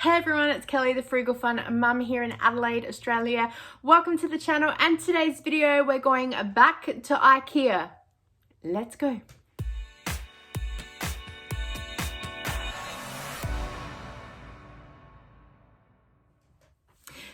Hey everyone, it's Kelly, the Frugal Fun Mum here in Adelaide, Australia. Welcome to the channel, and today's video we're going back to Ikea. Let's go.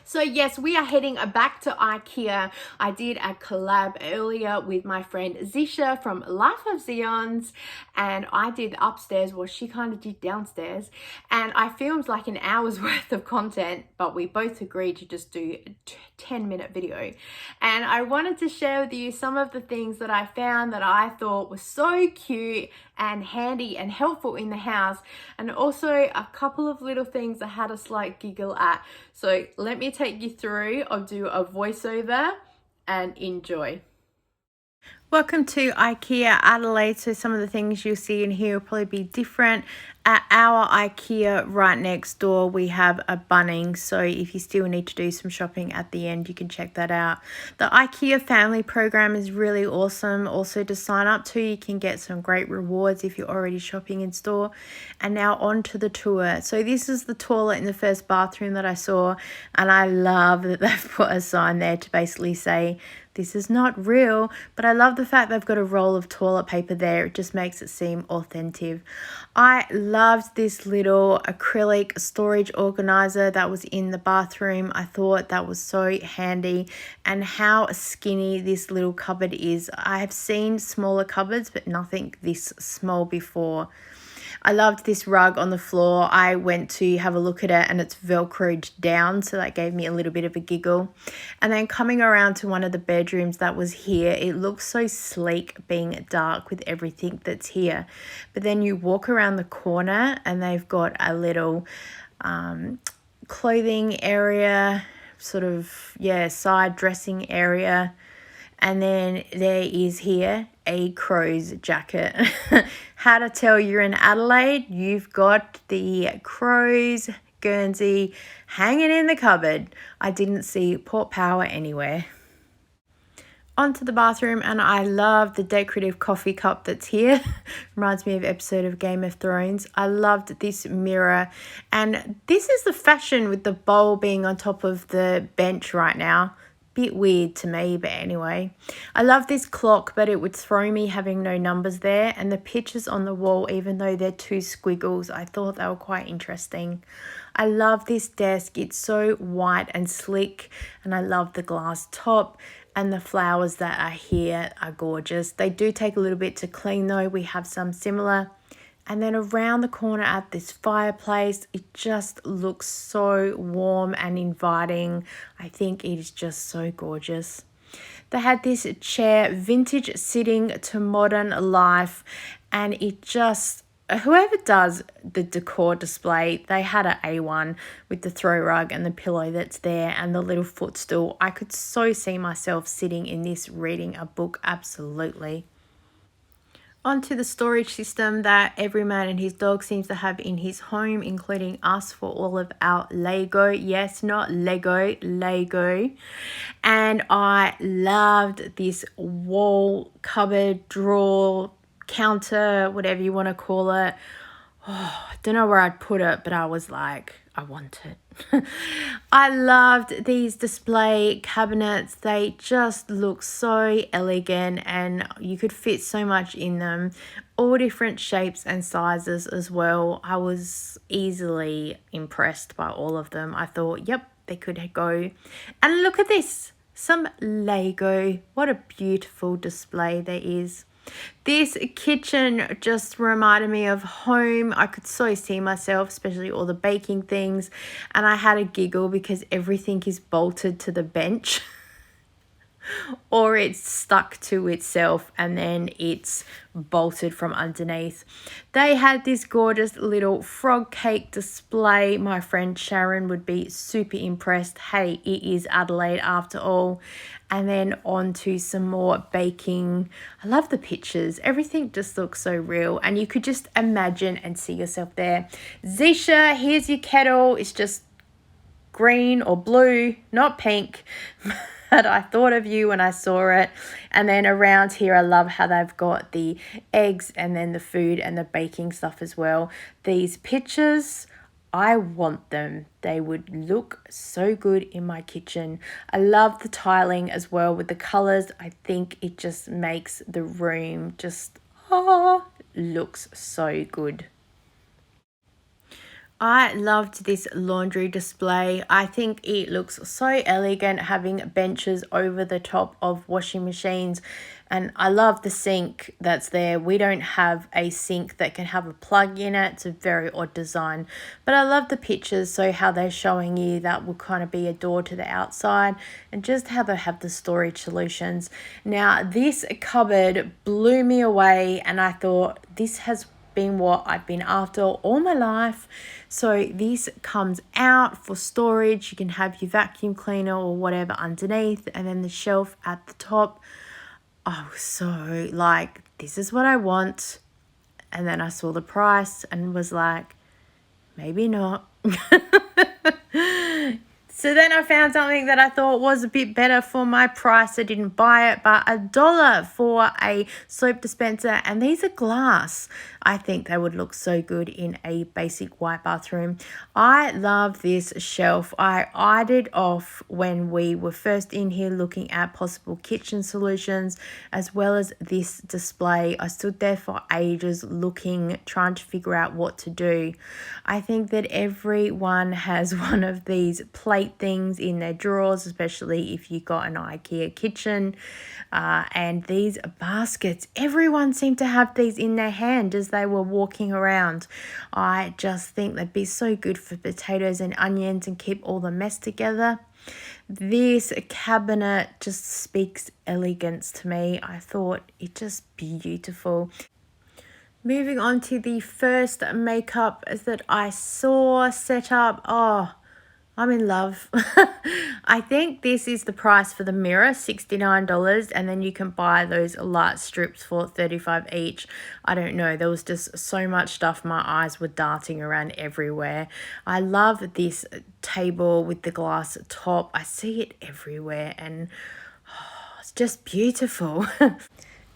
So yes, we are heading back to Ikea. I did a collab earlier with my friend Zeisha from Life of ZEIONS, and I did upstairs, well she kind of did downstairs, and I filmed like an hour's worth of content, but we both agreed to just do a 10-minute video. And I wanted to share with you some of the things that I found that I thought were so cute and handy and helpful in the house, and also a couple of little things I had a slight giggle at. So let me take you through. I'll do a voiceover and enjoy. Welcome to Ikea Adelaide. So some of the things you'll see in here will probably be different. At our Ikea right next door, we have a Bunnings. So if you still need to do some shopping at the end, you can check that out. The Ikea family program is really awesome. Also to sign up to, you can get some great rewards if you're already shopping in store. And now on to the tour. So this is the toilet in the first bathroom that I saw. And I love that they've put a sign there to basically say, this is not real, but I love the fact they've got a roll of toilet paper there. It just makes it seem authentic. I loved this little acrylic storage organizer that was in the bathroom. I thought that was so handy, and how skinny this little cupboard is. I have seen smaller cupboards, but nothing this small before. I loved this rug on the floor. I went to have a look at it and it's velcroed down, so that gave me a little bit of a giggle. And then coming around to one of the bedrooms that was here, it looks so sleek being dark with everything that's here. But then you walk around the corner and they've got a little clothing area, sort of, side dressing area. And then there is here a crow's jacket. How to tell you're in Adelaide? You've got the crow's Guernsey hanging in the cupboard. I didn't see Port Power anywhere. Onto the bathroom, and I love the decorative coffee cup that's here. Reminds me of an episode of Game of Thrones. I loved this mirror, and this is the fashion with the bowl being on top of the bench right now. Bit weird to me, but anyway. I love this clock, but it would throw me having no numbers there, and the pictures on the wall, even though they're two squiggles, I thought they were quite interesting. I love this desk. It's so white and slick, and I love the glass top, and the flowers that are here are gorgeous. They do take a little bit to clean though. We have some similar. And then around the corner at this fireplace, it just looks so warm and inviting. I think it is just so gorgeous. They had this chair, vintage sitting to modern life, and it just, whoever does the decor display, they had an A1 with the throw rug and the pillow that's there and the little footstool. I could so see myself sitting in this reading a book, absolutely. Onto the storage system that every man and his dog seems to have in his home, including us, for all of our Lego. Yes, not Lego, Lego. And I loved this wall, cupboard, drawer, counter, whatever you want to call it. Oh, I don't know where I'd put it, but I was like, I want it. I loved these display cabinets. They just look so elegant, and you could fit so much in them, all different shapes and sizes as well. I was easily impressed by all of them. I thought, yep, they could go. And look at this, some Lego. What a beautiful display there is. This kitchen just reminded me of home. I could so see myself, especially all the baking things, and I had a giggle because everything is bolted to the bench or it's stuck to itself and then it's bolted from underneath. They had this gorgeous little frog cake display. My friend Sharon would be super impressed. Hey, it is Adelaide after all. And then on to some more baking. I love the pictures. Everything just looks so real, and you could just imagine and see yourself there. Zeisha, here's your kettle. It's just green or blue, not pink. But I thought of you when I saw it. And then around here, I love how they've got the eggs and then the food and the baking stuff as well. These pictures I want them. They would look so good in my kitchen. I love the tiling as well with the colors. I think it just makes the room just, looks so good. I loved this laundry display. I think it looks so elegant having benches over the top of washing machines. And I love the sink that's there. We don't have a sink that can have a plug in it. It's a very odd design. But I love the pictures. So how they're showing you that will kind of be a door to the outside. And just how they have the storage solutions. Now this cupboard blew me away. And I thought this has been what I've been after all my life. So this comes out for storage. You can have your vacuum cleaner or whatever underneath, and then the shelf at the top. I was so like, this is what I want. And then I saw the price and was like, maybe not. So then I found something that I thought was a bit better for my price. I didn't buy it, but $1 for a soap dispenser. And these are glass. I think they would look so good in a basic white bathroom. I love this shelf. I eyed it off when we were first in here looking at possible kitchen solutions, as well as this display. I stood there for ages looking, trying to figure out what to do. I think that everyone has one of these plate things in their drawers, especially if you got an Ikea kitchen, and these baskets, everyone seemed to have these in their hand as they were walking around. I just think they'd be so good for potatoes and onions and keep all the mess together. This cabinet just speaks elegance to me. I thought it just beautiful. Moving on to the first makeup that I saw set up. Oh, I'm in love. I think this is the price for the mirror, $69, and then you can buy those light strips for $35 each. I don't know, there was just so much stuff. My eyes were darting around everywhere. I love this table with the glass top. I see it everywhere, and it's just beautiful.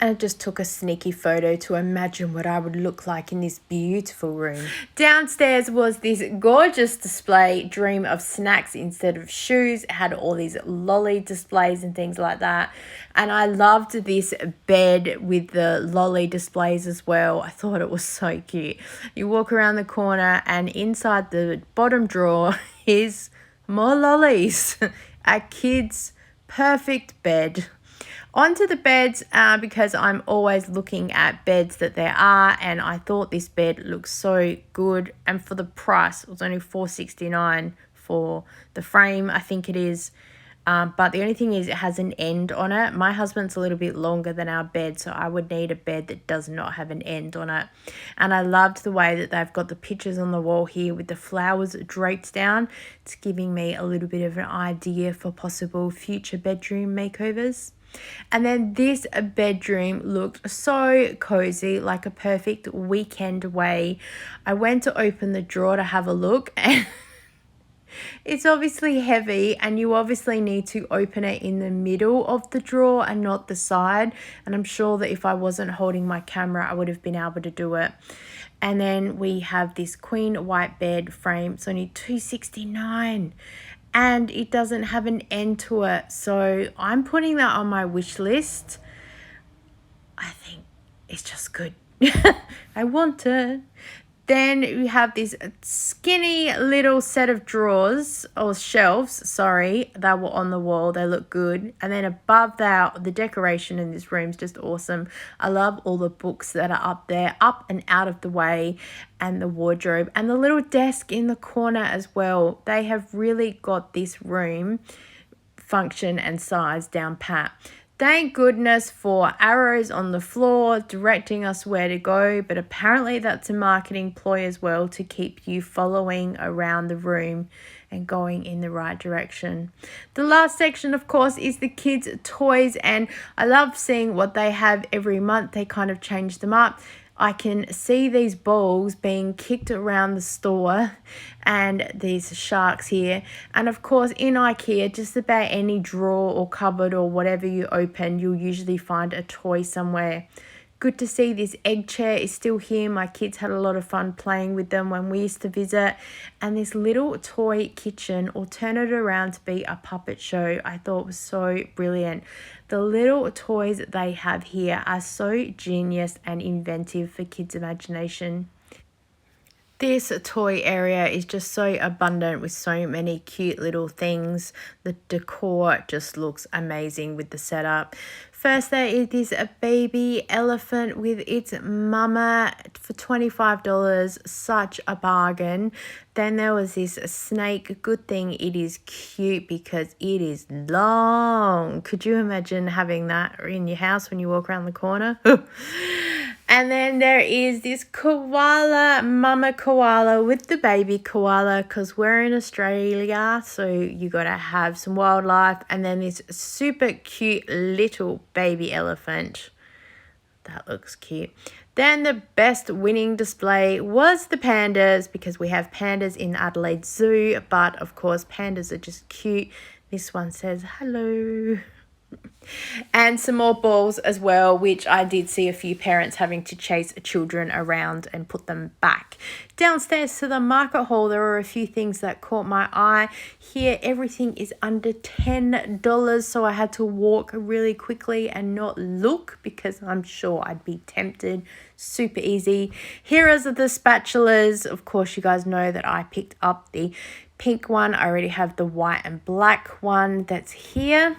And I just took a sneaky photo to imagine what I would look like in this beautiful room. Downstairs was this gorgeous display, dream of snacks instead of shoes. It had all these lolly displays and things like that. And I loved this bed with the lolly displays as well. I thought it was so cute. You walk around the corner and inside the bottom drawer is more lollies. A kid's perfect bed. Onto the beds, because I'm always looking at beds that there are, and I thought this bed looked so good, and for the price, it was only $4.69 for the frame, I think it is. But the only thing is it has an end on it. My husband's a little bit longer than our bed, so I would need a bed that does not have an end on it. And I loved the way that they've got the pictures on the wall here with the flowers draped down. It's giving me a little bit of an idea for possible future bedroom makeovers. And then this bedroom looked so cozy, like a perfect weekend away. I went to open the drawer to have a look, and it's obviously heavy, and you obviously need to open it in the middle of the drawer and not the side. And I'm sure that if I wasn't holding my camera, I would have been able to do it. And then we have this queen white bed frame. It's only $269. And it doesn't have an end to it. So I'm putting that on my wish list. I think it's just good. I want it. Then we have this skinny little set of drawers, or shelves, sorry, that were on the wall. They look good. And then above that, the decoration in this room is just awesome. I love all the books that are up there, up and out of the way, and the wardrobe, and the little desk in the corner as well. They have really got this room function and size down pat. Thank goodness for arrows on the floor directing us where to go, but apparently that's a marketing ploy as well to keep you following around the room and going in the right direction. The last section, of course, is the kids' toys, and I love seeing what they have every month. They kind of change them up. I can see these balls being kicked around the store, and these sharks here. And of course, in Ikea, just about any drawer or cupboard or whatever you open, you'll usually find a toy somewhere. Good to see this egg chair is still here. My kids had a lot of fun playing with them when we used to visit. And this little toy kitchen, or turn it around to be a puppet show, I thought was so brilliant. The little toys that they have here are so genius and inventive for kids' imagination. This toy area is just so abundant with so many cute little things. The decor just looks amazing with the setup. First, there is this baby elephant with its mama for $25. Such a bargain. Then there was this snake. Good thing it is cute because it is long. Could you imagine having that in your house when you walk around the corner? And then there is this koala, mama koala with the baby koala, because we're in Australia, so you got to have some wildlife. And then this super cute little baby elephant. That looks cute. Then the best winning display was the pandas, because we have pandas in Adelaide Zoo, but of course pandas are just cute. This one says hello. And some more balls as well, which I did see a few parents having to chase children around and put them back. Downstairs to the market hall, there were a few things that caught my eye. Here, everything is under $10, so I had to walk really quickly and not look, because I'm sure I'd be tempted. Super easy. Here are the spatulas. Of course, you guys know that I picked up the pink one. I already have the white and black one that's here.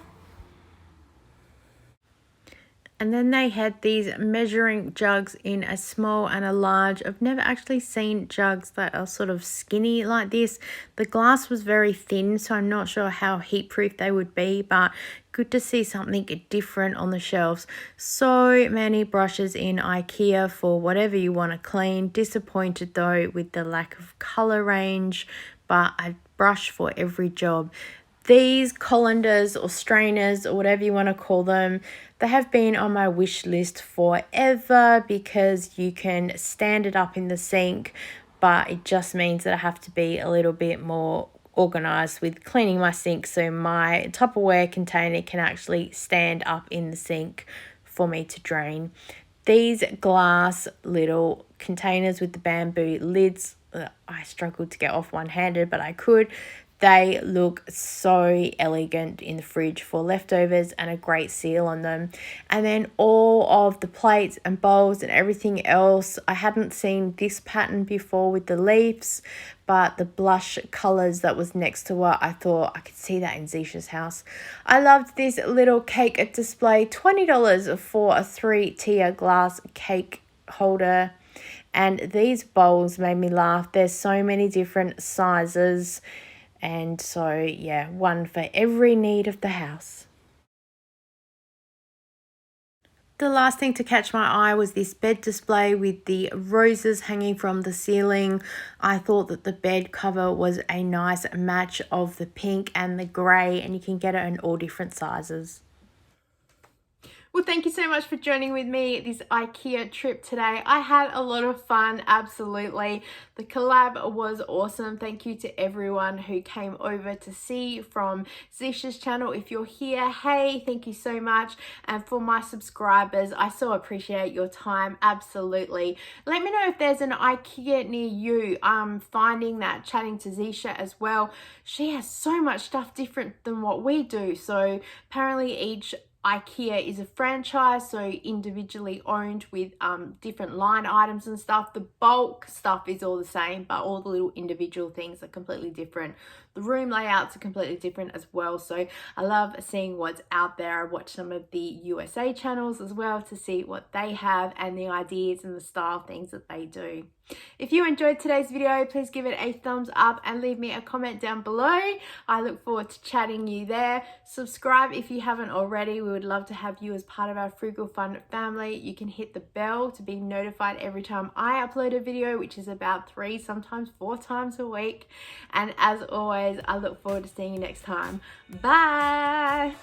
And then they had these measuring jugs in a small and a large. I've never actually seen jugs that are sort of skinny like this. The glass was very thin, so I'm not sure how heat proof they would be, but good to see something different on the shelves. So many brushes in Ikea for whatever you want to clean. Disappointed though with the lack of color range, but a brush for every job. These colanders or strainers or whatever you want to call them, they have been on my wish list forever, because you can stand it up in the sink, but it just means that I have to be a little bit more organized with cleaning my sink, so my Tupperware container can actually stand up in the sink for me to drain. These glass little containers with the bamboo lids, I struggled to get off one-handed, but I could. They look so elegant in the fridge for leftovers, and a great seal on them. And then all of the plates and bowls and everything else, I hadn't seen this pattern before with the leaves, but the blush colors that was next to what I thought I could see that in Zeisha's house. I loved this little cake display. $20 for a 3-tier glass cake holder. And these bowls made me laugh. There's so many different sizes. And so, yeah, one for every need of the house. The last thing to catch my eye was this bed display with the roses hanging from the ceiling. I thought that the bed cover was a nice match of the pink and the grey, and you can get it in all different sizes. Well, thank you so much for joining with me this Ikea trip today. I had a lot of fun, absolutely. The collab was awesome. Thank you to everyone who came over to see from Zeisha's channel. If you're here, hey, thank you so much. And for my subscribers, I so appreciate your time, absolutely. Let me know if there's an Ikea near you. I'm finding that chatting to Zeisha as well, she has so much stuff different than what we do. So apparently each Ikea is a franchise, so individually owned with different line items and stuff. The bulk stuff is all the same, but all the little individual things are completely different. The room layouts are completely different as well. So I love seeing what's out there. I watch some of the USA channels as well to see what they have and the ideas and the style things that they do. If you enjoyed today's video, please give it a thumbs up and leave me a comment down below. I look forward to chatting you there. Subscribe if you haven't already. We would love to have you as part of our Frugal Fun family. You can hit the bell to be notified every time I upload a video, which is about 3, sometimes 4 times a week. And as always, I look forward to seeing you next time. Bye!